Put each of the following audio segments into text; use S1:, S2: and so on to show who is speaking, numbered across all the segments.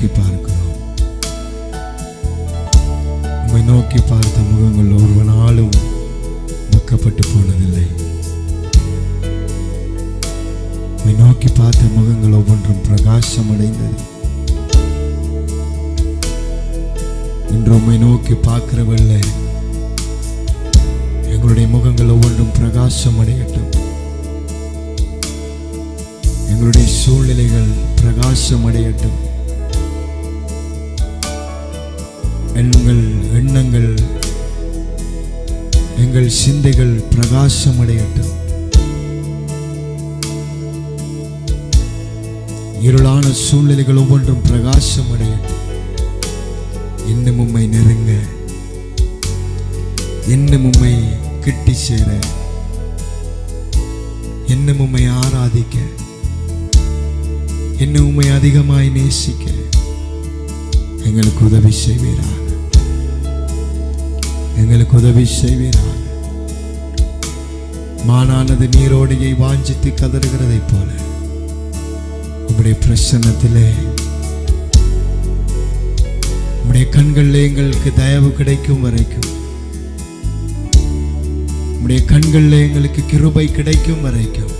S1: நோக்கி பார்க்கிறோம். உம்மை நோக்கி பார்த்த முகங்கள் ஒரு நாளும் வெட்கப்பட்டு போனதில்லை. உம்மை நோக்கி பார்த்த முகங்கள் ஒவ்வொன்றும் பிரகாசம் அடைந்தது. இன்று உம்மை நோக்கி பார்க்கிறவல்ல, எங்களுடைய முகங்கள் ஒவ்வொன்றும் பிரகாசம் அடையட்டும். எங்களுடைய சூழ்நிலைகள் பிரகாசம் அடையட்டும். எங்கள் எண்ணங்கள், எங்கள் சிந்தைகள் பிரகாசம் அடையட்டும். இருளான சூழ்நிலைகள் ஒவ்வொன்றும் பிரகாசம் அடையட்டும். இன்னும் உம்மை நெருங்க, இன்னும் உம்மை கிட்டி சேர, இன்னும் உம்மை ஆராதிக்க, இன்னும் உம்மை அதிகமாய் நேசிக்க எங்களுக்கு உதவி செய்வீராக. எங்களுக்கு உதவி செய்வீராக. மானானது நீரோடையை வாஞ்சித்து கதறுகிறதை போல உம்முடைய பிரசன்னத்திலே, உம்முடைய கண்களில் எங்களுக்கு தயவு கிடைக்கும் வரைக்கும், உம்முடைய கண்களில் எங்களுக்கு கிருபை கிடைக்கும் வரைக்கும்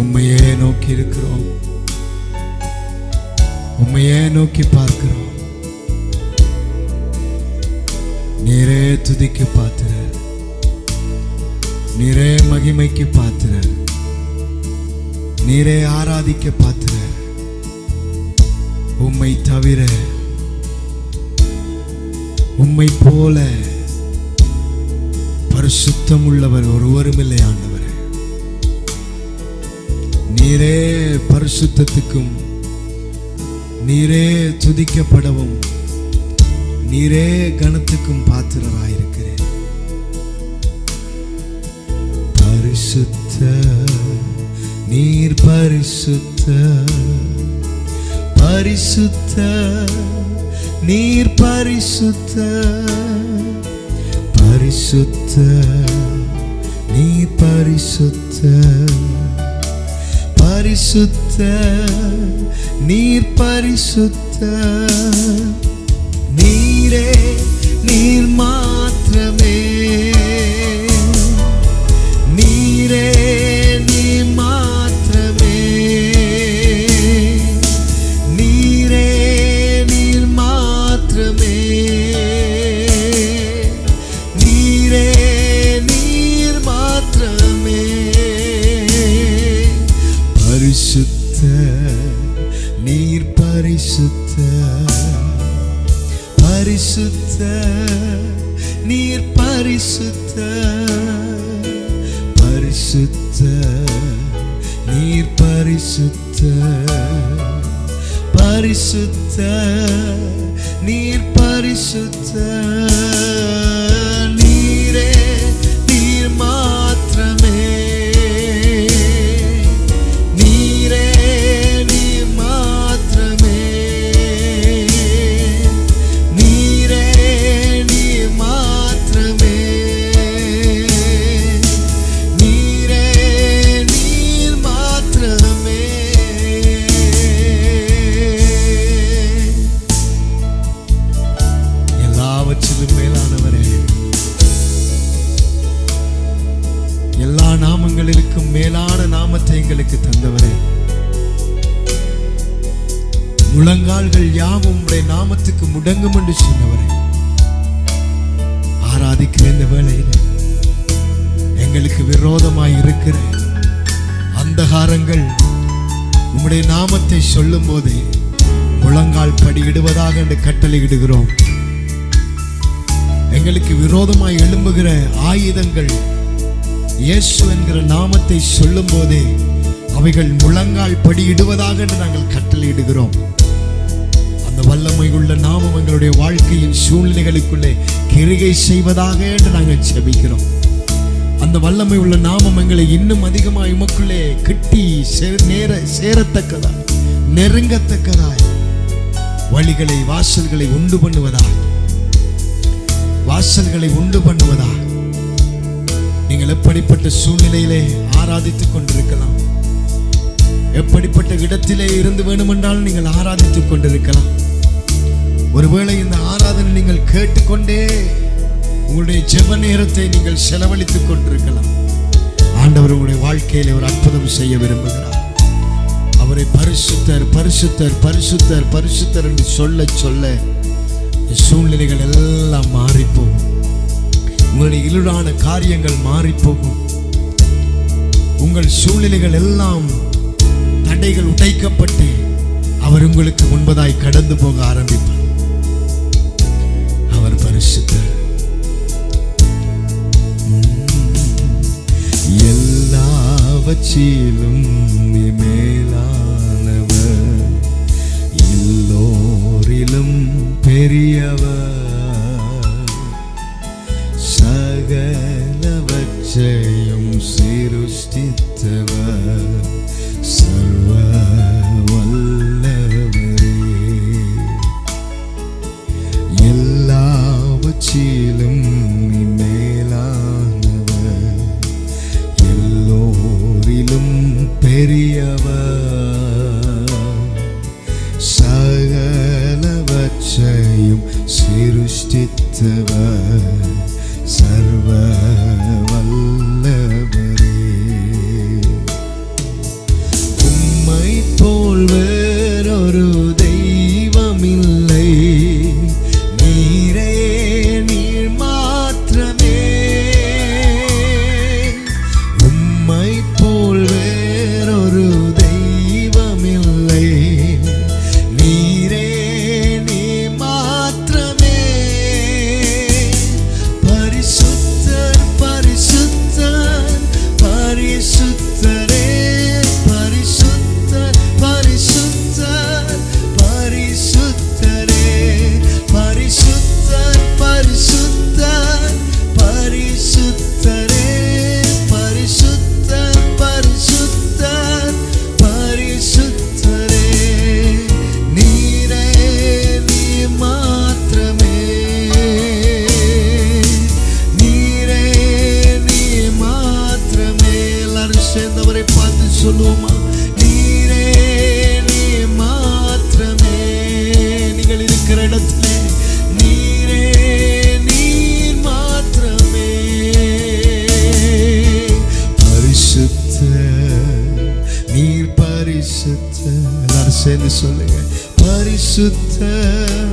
S1: உம்மையே நோக்கி இருக்கிறோம். உம்மையே நோக்கி பார்க்கிறோம். நீரே துதிக்கு பாத்திரர், நீரே மகிமைக்கு பாத்திரர், நீரே ஆராதிக்க பாத்திரர். உம்மை தவிர, உம்மை போல பரிசுத்தம் உள்ளவர் ஒருவரும் இல்லை ஆண்டவரே. நீரே பரிசுத்தத்துக்கும், நீரே துதிக்கப்படவும், நீரே கனத்துக்கும் பாத்திரராயிருக்கிறேன். பரிசுத்த, நீர் பரிசுத்த, பரிசுத்த, நீர் பரிசுத்த, பரிசுத்த, நீர் பரிசுத்த, பரிசுத்த, நீர் பரிசுத்த. நீரே, நீர் மாத்திரமே, நீரே, நீர் மாத்திரமே, நீரே, நீர் மாத்திரமே, நீரே, நீர் மாத்திரமே. பரிசுத்த, நீர் பரிசுத்த, பரிசுத்த, நீர் பரிசுத்த, பரிசுத்த, நீர் பரிசுத்த, பரிசுத்த, நீர் பரிசுத்த. நீரே, நீர் மாத்திரமே, நீரே, நீர் மாத்திரமே, நீரே, நீர் மாத்திரமே, நீரே, நீர் மாத்திரமே. எல்லாவற்றிலும் மேலானவரே, எல்லா நாமங்களிலும் மேலான நாமத்தை எங்களுக்கு தந்தவரே, முழங்கால்கள் யாவும் உம்முடைய நாமத்துக்கு முடங்கும் என்று சொன்னவரே, ஆராதிக்கிற இந்த வேளையில எங்களுக்கு விரோதமாய் இருக்கிற அந்தகாரங்கள் உம்முடைய நாமத்தை சொல்லும் போதே முழங்கால் படியிடுவதாக என்று கட்டளையிடுகிறோம். எங்களுக்கு விரோதமாய் எழும்புகிற ஆயுதங்கள் இயேசு என்கிற நாமத்தை சொல்லும் போதே அவைகள் முழங்கால் படியிடுவதாக என்று நாங்கள் கட்டளையிடுகிறோம். அந்த வல்லமை உள்ள நாமம் எங்களுடைய வாழ்க்கையின் சூழ்நிலைகளுக்குள்ளே கிரியை செய்வதாக என்று நாங்கள் ஜெபிக்கிறோம். அந்த வல்லமை உள்ள நாமம் எங்களை இன்னும் அதிகமாக உமக்குள்ளே கிட்டி சேரத்தக்கதாய், நெருங்கத்தக்கதாய், வழிகளை, வாசல்களை உண்டு பண்ணுவதாக, வாசல்களை உண்டு பண்ணுவதாக. நீங்கள் எப்படிப்பட்ட சூழ்நிலையிலே ஆராதித்துக் கொண்டிருக்கலாம், எப்படிப்பட்ட இடத்திலே இருந்து வேண்டுமென்றால் நீங்கள் ஆராதித்துக் கொண்டிருக்கலாம். ஒருவேளை இந்த ஆராதனை நீங்கள் கேட்டுக்கொண்டே உங்களுடைய ஜெப நேரத்தை நீங்கள் செலவழித்துக் கொண்டிருக்கலாம். ஆண்டவர் உங்களுடைய வாழ்க்கையிலே ஒரு அற்புதம் செய்ய விரும்புகிறார். அவரை பரிசுத்தர் பரிசுத்தர் பரிசுத்தர் பரிசுத்தர் என்று சொல்ல சொல்ல சூழ்நிலைகள் எல்லாம் மாறிப்போகும். உங்களுடைய இருளான காரியங்கள் மாறிப்போகும். உங்கள் சூழ்நிலைகள் எல்லாம் தடைகள் உடைக்கப்பட்டு அவர் உங்களுக்கு முன்பதாய் கடந்து போக ஆரம்பிப்பார். அவர் பரிசுத்தர். எல்லாவற்றிலும் மேலானவர், எல்லோரிலும் பெரியவர், சகலவற்றையும் சிருஷ்டித்தவர், சர்வ வல்லவரே. எல்லாவற்றிலும் மேலானவர், எல்லோரிலும் பெரியவர், சகலவற்றையும் சிருஷ்டித்தவர், சர்வ வல்லவரே. உம்மை போல் வேறொரு தெய்வமில்லை, நீரே நீர் மாத்திரமே. உம்மை போல் வேறொரு தெய்வமில்லை, நீரே நீர் மாத்திரமே. பரிசுத்தர் பரிசுத்தர் பரிசுத்தரே, பரிசுத்தர் பரிசுத்தர் பரிசுத்தரே, பரிசுத்தர் பரிசுத்தர் பரிசுத்தரே, பரிசுத்தர் பரிசுத்தர் பரிசுத்தரே. நீரே நீர் மாத்திரமே, நீரே நீர் மாத்திரமே. எல்லாரும் சேர்ந்தவரை பார்த்து சொல்லுவோமா? நீரே நீர் மாத்திரமே. நீங்கள் இருக்கிற இடத்துல நீரே நீர் மாத்திரமே. பரிசுத்தர் நீர் பரிசுத்தர். எல்லாரும் சேர்ந்து சொல்லுங்க. பரிசுத்தர்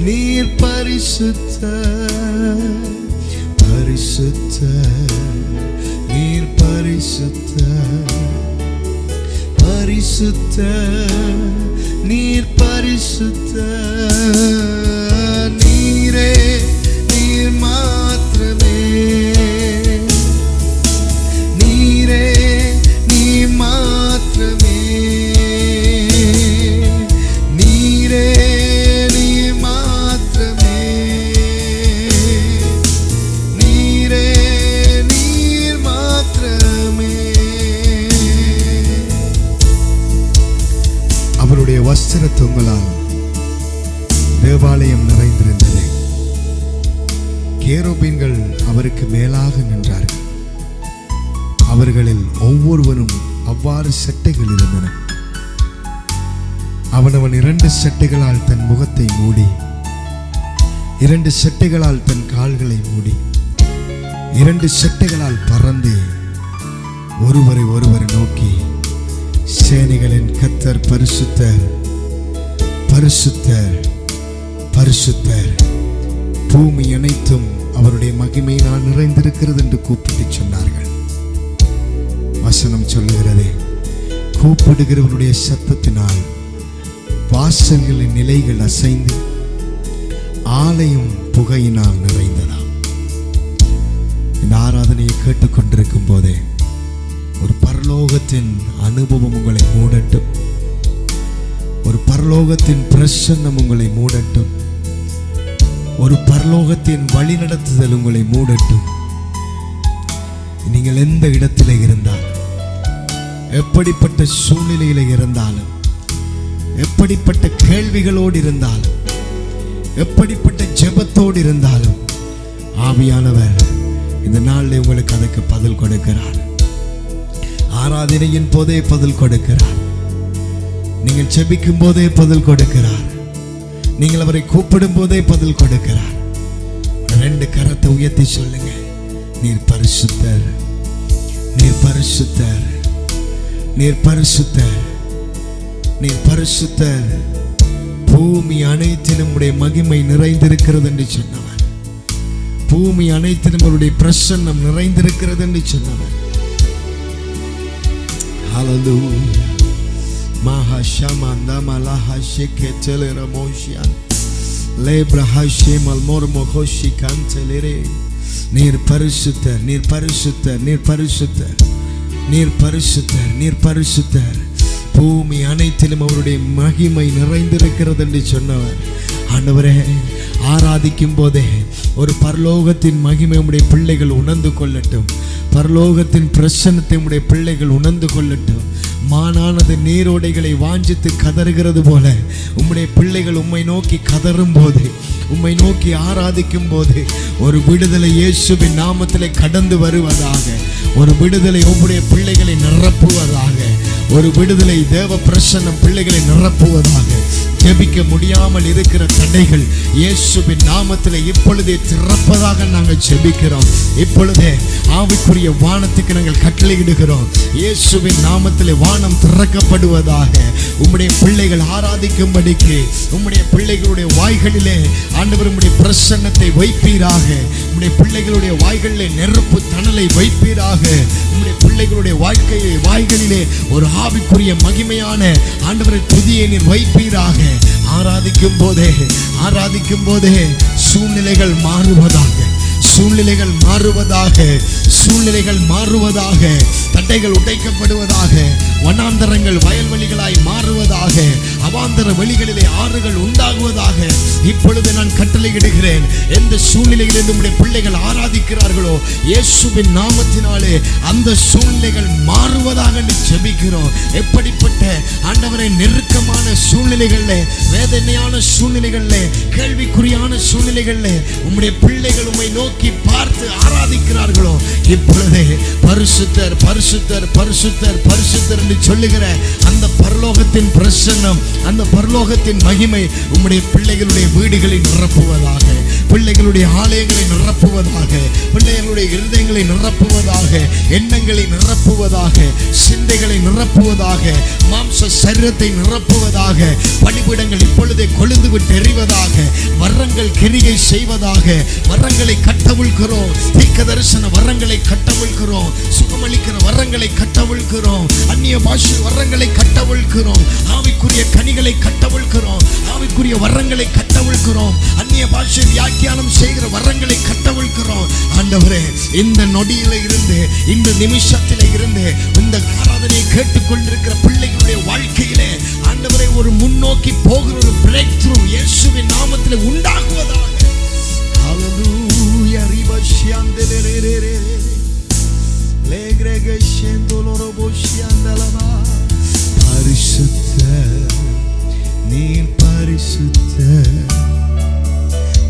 S1: நீர் பரிசுத்தர், பரிசுத்தர் நீர் பரிசுத்தர், பரிசுத்தர் நீர் பரிசுத்தர். நீரே நீர் மாத்திரமே, நீரே நீர் மாத்திரமே, நீரே நீர் மாத்திரமே, நீரே நீர் மாத்திரமே. அவருடைய வஸ்திர தொங்கலால் தேவாலயம் நிறைந்திருந்தது. கேருபீன்கள் அவருக்கு மேலாக நின்றார்கள். அவர்களில் ஒவ்வொருவரும் அவ்வாறு சட்டைகள் இருந்தன. அவனவன் 2 சட்டைகளால் தன் முகத்தை மூடி, 2 சட்டைகளால் தன் கால்களை மூடி, 2 சட்டைகளால் பறந்து ஒருவரை ஒருவர் நோக்கி, சேனைகளின் கர்த்தர் பரிசுத்தர் பரிசுத்தர் பரிசுத்தர், பூமி அனைத்தும் அவருடைய மகிமையினால் நிறைந்திருக்கிறது என்று கூப்பிட்டு சொன்னார்கள். வசனம் சொல்லுகிறது, கூப்பிடுகிறவருடைய சத்தத்தினால் வாசல்களின் நிலைகள் அசைந்து ஆலயம் புகையினால் நிறைந்ததாம். இந்த ஆராதனையை கேட்டுக்கொண்டிருக்கும் போதே ஒரு பரலோகத்தின் அனுபவம் உங்களை மூடட்டும். ஒரு பரலோகத்தின் பிரசன்னம் உங்களை மூடட்டும். ஒரு பரலோகத்தின் வழிநடத்துதல் உங்களை மூடட்டும். நீங்கள் எந்த இடத்துல இருந்தாலும், எப்படிப்பட்ட சூழ்நிலையில இருந்தாலும், எப்படிப்பட்ட கேள்விகளோடு இருந்தாலும், எப்படிப்பட்ட ஜெபத்தோடு இருந்தாலும், ஆவியானவர் இந்த நாளில் உங்களுக்கு அதுக்கு பதில் கொடுக்கிறார். ஆராதனையின் போதே பதில் கொடுக்கிறார். நீங்கள் ஜெபிக்கும் போதே பதில் கொடுக்கிறார். நீங்கள் அவரை கூப்பிடும் போதே பதில் கொடுக்கிறார். 2 கரத்தை உயர்த்தி சொல்லுங்க, நீர் பரிசுத்தர், நீர் பரிசுத்தர், நீர் பரிசுத்தர், நீர் பரிசுத்தர். பூமி அனைத்திலும் உடைய மகிமை நிறைந்திருக்கிறது என்று சொன்னவர். பூமி அனைத்திலும் அவருடைய பிரசன்னம் நிறைந்திருக்கிறது என்று சொன்னவர். ஹல்லேலூயா. மஹாஷமந்த மலஹஷிகெட்டலர மோஷியன் லேப்ரஹஷிமல் மோர்மோஹோஷி கந்தலரே. நீர் பரிசுத்தர், நீர் பரிசுத்தர், நீர் பரிசுத்தர், நீர் பரிசுத்தர், நீர் பரிசுத்தர். பூமி அனைத்திலும் அவருடைய மகிமை நிறைந்திருக்கிறது என்று சொன்னவர். ஆண்டவரே, ஆராதிக்கும் போதே ஒரு பரலோகத்தின் மகிமை உம்முடைய பிள்ளைகள் உணர்ந்து கொள்ளட்டும். பரலோகத்தின் பிரசன்னத்தை உம்முடைய பிள்ளைகள் உணர்ந்து கொள்ளட்டும். மானானது நீரோடைகளை வாஞ்சித்து கதறுகிறது போல உம்முடைய பிள்ளைகள் உம்மை நோக்கி கதறும் போது, உம்மை நோக்கி ஆராதிக்கும் போது ஒரு விடுதலை இயேசுவின் நாமத்திலே கடந்து வருவதாக. ஒரு விடுதலை உம்முடைய பிள்ளைகளை நிரப்புவதாக. ஒரு விடுதலை தேவ பிரசன்னம் பிள்ளைகளை நிரப்புவதாக. ஜெபிக்க முடியாமல் இருக்கிற தடைகள் இயேசுவின் நாமத்திலே இப்பொழுதே திறப்பதாக நாங்கள் ஜெபிக்கிறோம். இப்பொழுதே ஆவிக்குரிய வானத்துக்கு நாங்கள் கட்டளையிடுகிறோம். இயேசுவின் நாமத்திலே வானம் திறக்கப்படுவதாக. உம்முடைய பிள்ளைகள் ஆராதிக்கும்படிக்கு உம்முடைய பிள்ளைகளுடைய வாய்களிலே ஆண்டவர் உம்முடைய பிரசன்னத்தை வைப்பீராக. உம்முடைய பிள்ளைகளுடைய வாய்களிலே நெருப்பு தணலை வைப்பீராக. உம்முடைய பிள்ளைகளுடைய வாய்களிலே ஒரு ஆவிக்குரிய மகிமையான ஆண்டவரை துதியை நீர் வைப்பீராக. ஆராதிக்கும் போதே சூழ்நிலைகள் மாறுவதாக, சூழ்நிலைகள் மாறுவதாக, சூழ்நிலைகள் மாறுவதாக, தடைகள் உடைக்கப்படுவதாக, வனாந்தரங்கள் வயல்வெளிகளாய் மாறுவதாக, அவாந்தர வெளிகளிலே ஆறுகள் உண்டாகுவதாக. இப்பொழுது நான் கட்டளையிடுகிறேன். எந்த சூழ்நிலைகளில் நம்முடைய பிள்ளைகள் ஆராதிக்கிறார்களோ இயேசுவின் நாமத்தினாலே அந்த சூழ்நிலைகள் மாறுவதாக ஜெபிக்கிறோம். எப்படிப்பட்ட ஆண்டவரை நெருக்கமான சூழ்நிலைகளிலே, வேதனையான சூழ்நிலைகளிலே, கேள்விக்குறியான சூழ்நிலைகளிலே உம்முடைய பிள்ளைகள் உம்மை நோக்கி பார்த்து ஆராதிக்கிறார்களோ இப்பொழுதே பரிசுத்தர் பரிசுத்தர் பரிசுத்தர் பரிசுத்தர் என்று சொல்லுகிற அந்த பரலோகத்தின் பிரசன்னம், அந்த பரலோகத்தின் மகிமை உம்முடைய பிள்ளைகளுடைய வீடுகளை நிரப்புவதாக, பிள்ளைகளுடைய ஆலயங்களை நிரப்புவதாக, பிள்ளைகளுடைய இருதயங்களை நிரப்புவதாக, எண்ணங்களை நிரப்புவதாக, சிந்தைகளை நிரப்புவதாக, மாம்ச சரீரத்தை நிரப்புவதாக. பலிபீடங்கள் இப்பொழுதே கொழுந்து விட்டு எறிவதாக. வரங்கள் கிரியை செய்வதாக. வரங்களை கட்டவிழ்கிறோம். தீர்க்க தரிசன வரங்களை கட்டவிழ்கிறோம். சுகமளிக்கிற வரங்களை கட்டவிழ்கிறோம். அந்நிய பாஷை வரங்களை கட்டவிழ்கிறோம். ஆவிக்குரிய கனிகளை கட்டவிழ்கிறோம். ஆவிக்குரிய வரங்களை கட்டவிழ்கிறோம். அந்நிய பாஷை வியாக்கியானம் செய்கிற வரங்களை கட்டவிழ்கிறோம். ஆண்டவரே, இந்த நொடியில இருந்து, இந்த நிமிஷத்தில இருந்து இந்த ஆராதனையை கேட்டுக்கொண்டிருக்கிற பிள்ளைகளுடைய வாழ்க்கையிலே ஆண்டவரே ஒரு முன்னோக்கி போகிற ஒரு பிரேக் த்ரூ இயேசுவின் நாமத்திலே உண்டாகுவதாக. ஹல்லேலூயா. ரிபஷியாந்தலரேரே லேக்ரேகஷேந்தோலோரோபோஷியாந்தலமா. பரிசுத்தர், நீர் பரிசுத்தர்,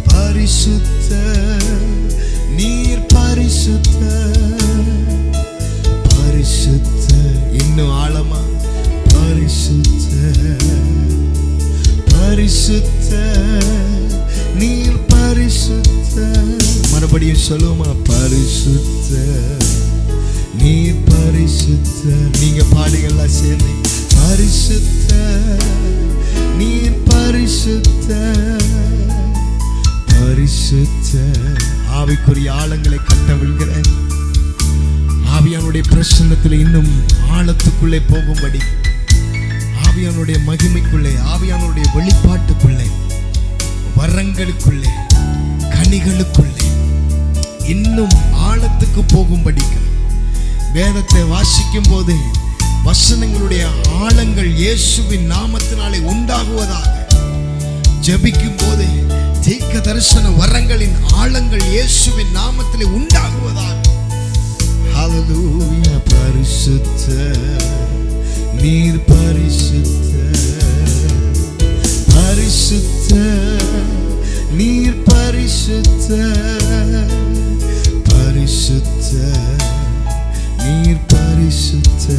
S1: பரிசுத்தர், நீர் பரிசுத்தர், பரிசுத்தர். இன்னும் ஆழமா பரிசுத்தர், பரிசுத்தர், நீர் பரிசுத்தர். மறுபடியும் சொல்லுமா, பரிசுத்தர், நீர் பரிசுத்தர். நீங்க பாடுகள்லாம் சேர்ந்து பரிசுத்தர், நீர் பரிசுத்தர், பரிசுத்தர். ஆவிக்குரிய ஆழங்களை கட்டவிழ்கிறேன். ஆவியானுடைய பிரசன்னத்தில் இன்னும் ஆழத்துக்குள்ளே போகும்படி, ஆவியானுடைய மகிமைக்குள்ளே, ஆவியானுடைய வெளிப்பாட்டுக்குள்ளே, வரங்களுக்குள்ளே, கனிகளுக்குள்ளே இன்னும் ஆழத்துக்கு போகும்படி வேதத்தை வாசிக்கும் போது வசனங்களுடைய ஆழங்கள் இயேசுவின் நாமத்தினாலே உண்டாகுவதாக. ஜெபிக்கும் போது தீர்க்க தரிசன வரங்களின் ஆழங்கள் இயேசுவின் நாமத்திலே உண்டாகுவதாக. ஹல்லேலூயா. பரிசுத்தர், நீர் பரிசுத்தர், பரிசுத்தர், நீர் பரிசுத்தர், பரிசுத்தர், நீர் பரிசுத்தர்.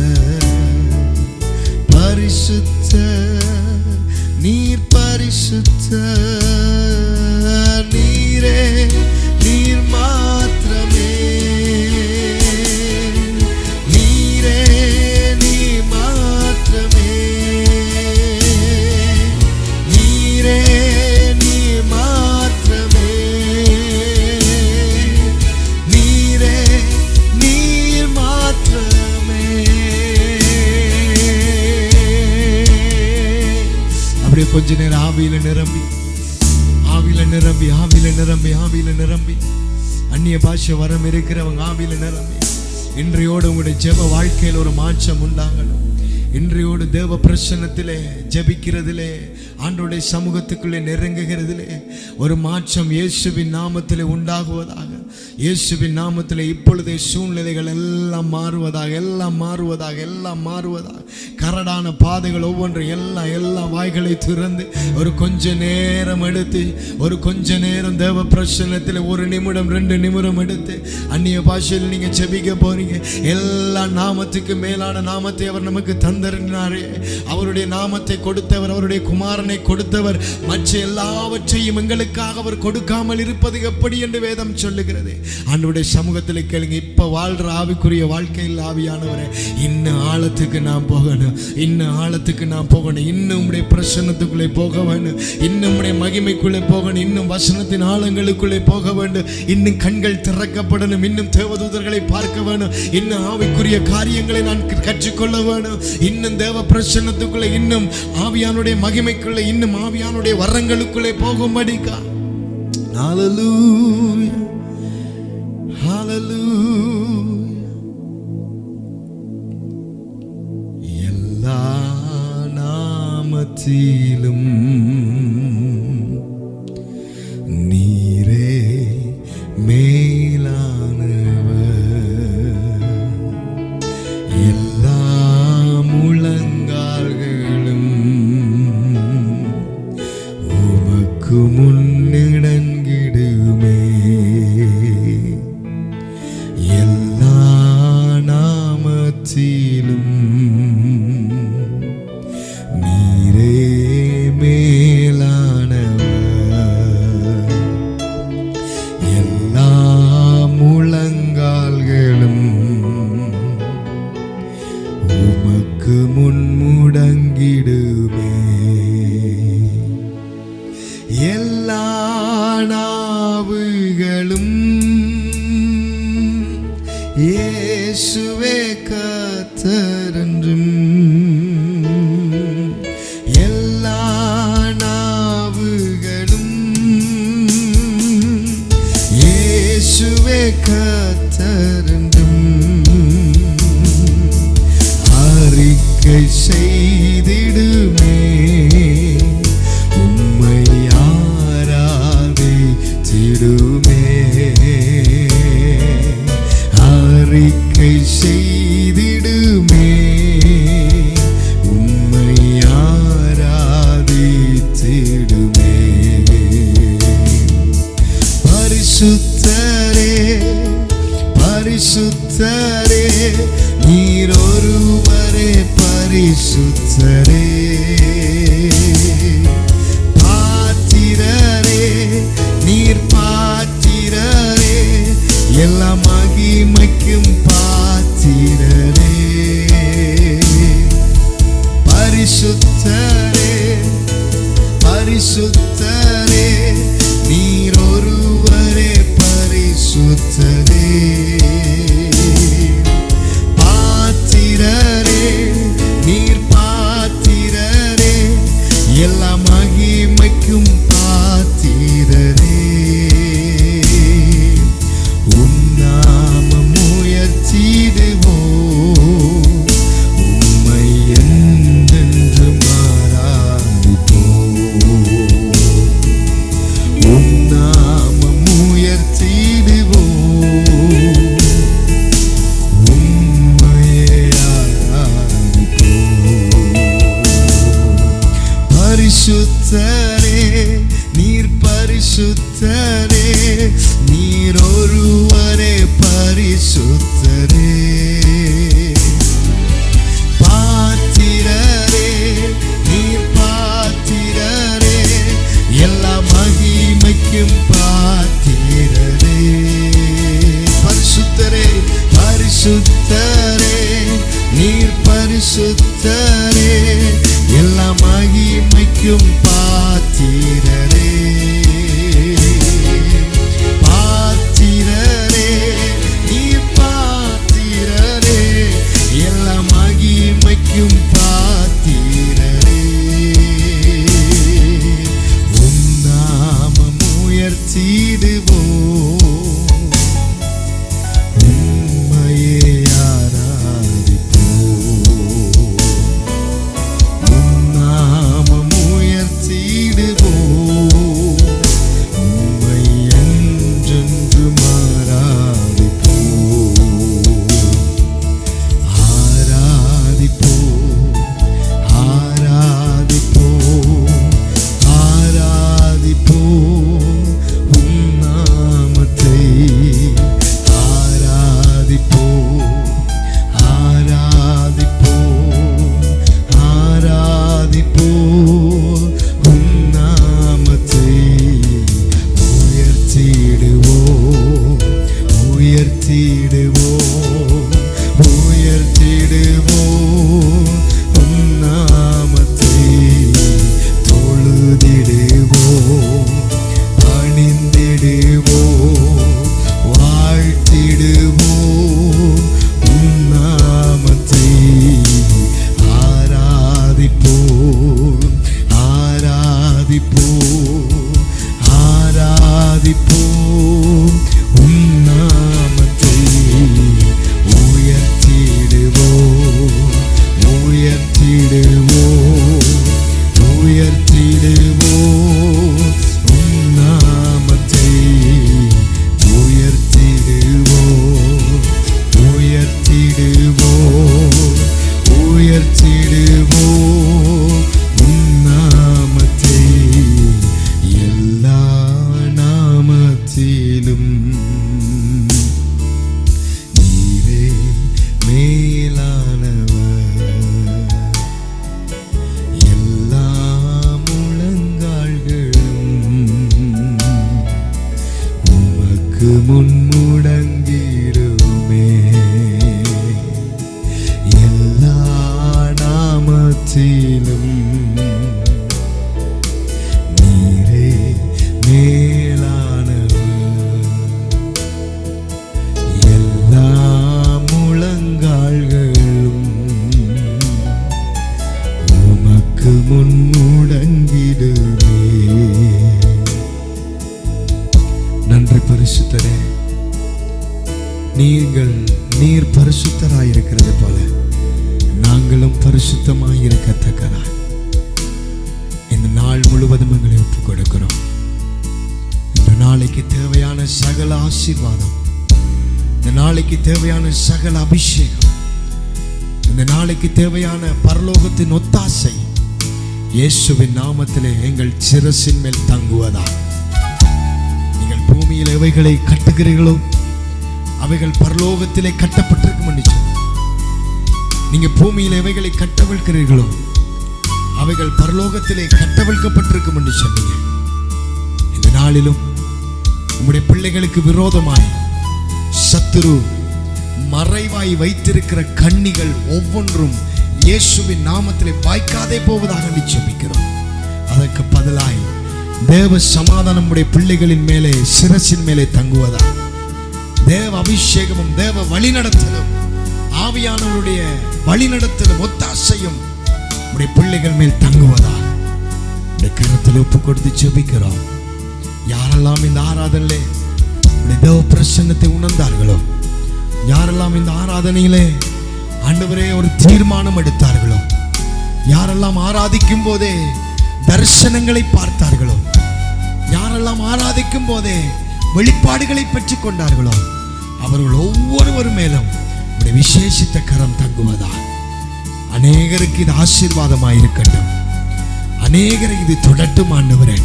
S1: கொஞ்ச நேரம் ஆவியில நிரம்பி ஆவியில நிரம்பி ஆவியில நிரம்பி ஆவியில நிரம்பி அந்நிய பாஷை வரம் இருக்கிறவங்க ஆவியில நிரம்பி இன்றையோடு உங்களுடைய ஜெப வாழ்க்கையில் ஒரு மாற்றம் உண்டாகணும். இன்றையோடு தேவ பிரசன்னத்திலே ஜெபிக்கிறதிலே ஆண்டவருடைய சமூகத்துக்குள்ளே நெருங்குகிறதிலே ஒரு மாற்றம் இயேசுவின் நாமத்திலே உண்டாகுவதாக. இயேசுவின் நாமத்திலே இப்பொழுதே சூழ்நிலைகள் எல்லாம் மாறுவதாக, எல்லாம் மாறுவதாக, எல்லாம் மாறுவதாக. கரடான பாதைகள் ஒவ்வொன்றும் எல்லாம் வாய்களை திறந்து ஒரு கொஞ்ச நேரம் எடுத்து ஒரு கொஞ்ச நேரம் தேவ பிரசன்னத்தில் 1 நிமிடம் 2 நிமிடம் எடுத்து அந்நிய பாஷையில் நீங்க ஜெபிக்க போறீங்க. எல்லா நாமத்துக்கு மேலான நாமத்தை அவர் நமக்கு தந்திருந்தாரே. அவருடைய நாமத்தை கொடுத்தவர், அவருடைய குமாரனை கொடுத்தவர், மற்ற எல்லாவற்றையும் எங்களுக்காக அவர் கொடுக்காமல் இருப்பது எப்படி என்று வேதம் சொல்லுகிறது. ஆண்டவருடைய சமூகத்தில் கேளுங்க. இப்ப வாழ்ற ஆவிக்குரிய வாழ்க்கையில் ஆவியானவரே, இன்னும் ஆழத்துக்கு நான் போகணும், இன்னும் ஆழத்துக்கு நான் போகணும், இன்னும் உடைய பிரசன்னத்துக்குள்ளே போக வேண்டும், இன்னும் உடைய மகிமைக்குள்ளே போகணும், இன்னும் வசனத்தின் ஆழங்களுக்குள்ளே போக வேண்டும், இன்னும் கண்கள் திறக்கப்படணும், இன்னும் தேவதூதர்களை பார்க்க வேண்டும், இன்னும் ஆவிக்குரிய காரியங்களை நான் கற்றுக்கொள்ள வேண்டும், இன்னும் தேவ பிரசன்னத்துக்குள்ளே, இன்னும் ஆவியானுடைய மகிமைக்குள்ளே, இன்னும் ஆவியானுடைய வரங்களுக்குள்ளே போகும்படிக்கா. ஹல்லேலூயா, ஹல்லேலூயா. எல்லா நாமத்திலும் நீரே மேலானவர். எல்லா முழங்கால்களும் உமக்கு முன்னிடங்கிடுமே. எல்லா நாமத்திலும் நீரே மேலானவர். எல்லா முழங்கால்களும் உமக்கு முன்முடங்கிடுமே. எல்லா நாவுகளும் இயேசுவே கர்த்தர் என்றும், எல்லா நாவுகளும் இயேசுவே கர்த்தர் என்றும் அறிக்கை செய்திடுமே. உம்மை ஆராதித்திடுமே. அறிக்கை செய்திடுமே. உம்மை ஆராதித்திடுமே. பரிசுத்தரே, பரிசுத்தரே, நீர் ஒருவரே பரிசுத்தரே. பாத்திரரே, நீர் பாத்திரரே, எல்லா மகிமைக்கும் பாத்திரரே. பரிசுத்தரே, பரிசுத்தரே, நீர் ஒருவரே பரிசுத்தரே. பாத்திரரே, நீர் பாத்திரரே, எல்லா மகிமைக்கும் பாத்திரரே. உன்னாமம் உயர்த்திடுவோம், உம்மை என்றென்றும் ஆராதிப்போம். உம்மையே ஆராதிப்போம், உம் நாமம் உயர்த்திடுவோம், உம்மை என்றென்றும் ஆராதிப்போம், ஆராதிப்போம், ஆராதிப்போம், ஆராதிப்போம் உம் நாமத்தை, ஆராதிப்போம், ஆராதிப்போம், ஆராதிப்போம் உம் நாமத்தை, உயர்த்திடுவோம், உயர்த்திடுவோம், உயர்த்திடுவோம் உம் நாமத்தை, தொழுதிடுவோம், பணிந்திடுவோம், வாழ்த்திடுவோம் உம் நாமத்தை, ஆராதிப்போம், ஆராதிப்போம், ஆராதிப்போம் உம் நாமத்தை, உயர்த்திடுவோம், உயர்த்திடுவோம், உயர்த்திடுவோம் உம் நாமத்தை, உயர்த்திடுவோம், உயர்த்திடுவோம், உயர்த்திடுவோம் உம் நாமத்தை, எல்லா நாமத்திலும் நீரே மேலானவர், எல்லா முழங்கால்களும் உமக்கு முன்முடங்கிடுமே, எல்லா நாமத்திலும் நீரே மேலானவர், எல்லா முழங்கால்களும் உமக்கு முன்முடங்கிடுமே. நன்றி பரிசுத்தரே, நீர் பரிசுத்தராயிருக்கிறது போல நாங்களும் பரிசுத்தமாயிருக்கத்தக்கதாய் இந்த நாள் முழுவதும் எங்களை ஒப்புக் கொடுக்கிறோம். இந்த நாளைக்கு தேவையான சகல ஆசீர்வாதம், இந்த நாளைக்கு தேவையான சகல அபிஷேகம், இந்த நாளைக்கு தேவையான பரலோகத்தின் ஒத்தாசை இயேசுவின் நாமத்திலே எங்கள் சிரசின் மேல் தங்குவதா. நீங்கள் பூமியில் எவைகளை கட்டுகிறீர்களோ அவைகள் பரலோகத்திலே கட்டப்பட்டிருக்கும் என்று சொன்னார். நீங்க பூமியில் எவைகளை கட்டவிழ்க்கிறீர்களோ அவைகள் பரலோகத்திலே கட்டவிழ்க்கப்பட்டிருக்கும் என்று சொன்னீங்க. இந்த நாளிலும் உம்முடைய பிள்ளைகளுக்கு விரோதமாய் சத்துரு மறைவாய் வைத்திருக்கிற கண்ணிகள் ஒவ்வொன்றும் இயேசுவின் நாமத்திலே வாய்க்காதே போவதாக ஜெபிக்கிறோம். அதற்கு பதிலாய் தேவ சமாதானம் உம்முடைய பிள்ளைகளின் மேலே சிரசின் மேலே தங்குவதா. தேவ அபிஷேகமும் தேவ வழிநடத்தலும் ஆவியானவருடைய வழிநடத்தலும் ஒத்தாசையும் உம்முடைய பிள்ளைகள் மேல் தங்குவதா. இந்த கரத்தில் ஒப்பு கொடுத்து ஜெபிக்கிறோம். யாரெல்லாம் இந்த ஆராதனையிலே உம்முடைய தேவ பிரசன்னத்தை உணர்ந்தார்களோ, யாரெல்லாம் இந்த ஆராதனையிலே ஆண்டவரே ஒரு தீர்மானம் எடுத்தார்களோ, யாரெல்லாம் ஆராதிக்கும் போதே தரிசனங்களை பார்த்தார்களோ, யாரெல்லாம் ஆராதிக்கும் போதே வெளிப்பாடுகளை பெற்றுக் கொண்டார்களோ, அவர்கள் ஒவ்வொருவர் மேலும் உடைய விசேஷித்த கரம் தங்குவதா. அநேகருக்கு இது ஆசீர்வாதமாயிருக்கட்டும், அநேகரை இது தொடட்டும் ஆண்டவரே.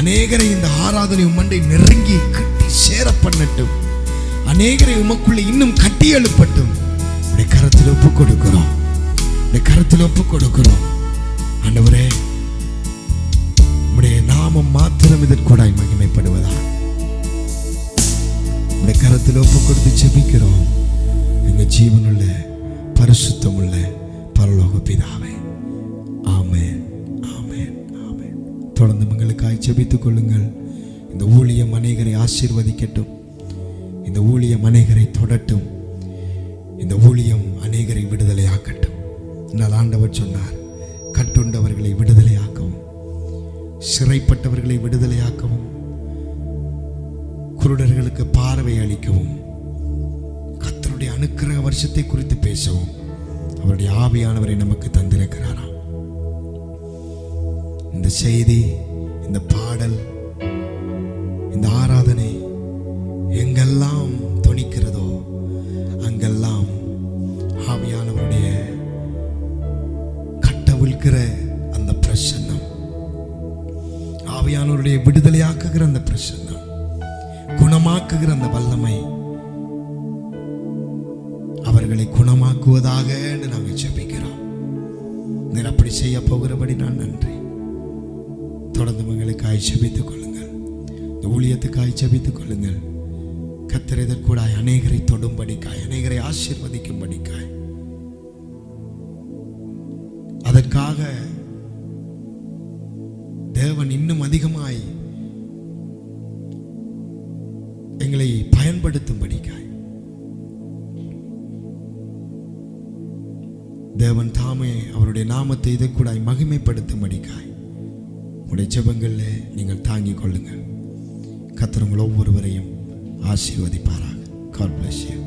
S1: அநேகரை இந்த ஆராதனை உம்மண்டை நெருங்கி கட்டி சேர பண்ணட்டும், அநேகரை உமக்குள்ளே இன்னும் கட்டி எழுப்பட்டும். உடைய கரத்தில் ஒப்பு கொடுக்கிறோம், உடைய கரத்தில் ஒப்பு கொடுக்கிறோம் ஆண்டவரே. உடைய நாமம் மாத்திரம் இதற்கூடாய் மகிமைப்படுவதா. உடைய கரத்தில் ஒப்பு கொடுத்து ஜெபிக்கிறோம் எங்க ஜீவனுள்ள பரிசுத்தமுள்ள பரலோக பிதாவே. ஆமென், ஆமென், ஆமென். தொடர்ந்து உங்களுக்காய் ஜெபித்துக் கொள்ளுங்கள். இந்த ஊழியம் அநேகரை ஆசீர்வதிக்கட்டும், இந்த ஊழியம் அநேகரை தொடட்டும், இந்த ஊழியம் அநேகரை விடுதலையாக்கட்டும். என்னால் ஆண்டவர் சொன்னார், கட்டுண்டவர்களை விடுதலையாக்கவும், சிறைப்பட்டவர்களை விடுதலையாக்கவும், குருடர்களுக்கு பார்வை அளிக்கவும், கர்த்தருடைய அனுக்கிரக வருஷத்தை குறித்து பேசவும் அவருடைய ஆவியானவரை நமக்கு தந்திருக்கிறாராம். இந்த செய்தி, இந்த பாடல், இந்த ஆராதனை எங்கெல்லாம் தொனிக்கிறதோ அங்கெல்லாம் ஆவியானவருடைய கட்டவிழ்கிற அந்த பிரசன்னம், ஆவியானவருடைய விடுதலையாக்குகிற அந்த பிரசன்னம், குணமாக்குகிற அந்த வல்லமை அவர்களை குணமாக்குவதாக என்று நாங்கள் ஜெபிக்கிறோம். நீர் அப்படி செய்ய போகிறபடி நான் நன்றி. தொடர்ந்து எங்களுக்காய் ஜெபித்துக் கொள்ளுங்கள், இந்த ஊழியத்துக்காய் ஜெபித்துக் கொள்ளுங்கள். கர்த்தர் இதற்கூடாய் அநேகரை தொடும்படிக்காய், அநேகரை ஆசீர்வதிக்கும்படிக்காய், அதற்காக தேவன் இன்னும் அதிகமாய் எங்களை பயன்படுத்தும்படிக்காய் தேவன் தாமே அவருடைய நாமத்தை இதற்கூடாய் மகிமைப்படுத்தும்படிக்காய் உங்களுடைய ஜெபங்களில் நீங்கள் தாங்கிக் கொள்ளுங்கள். கர்த்தர் உங்கள் ஒவ்வொருவரையும் ஆசீர்வதிப்பாராக. God bless you.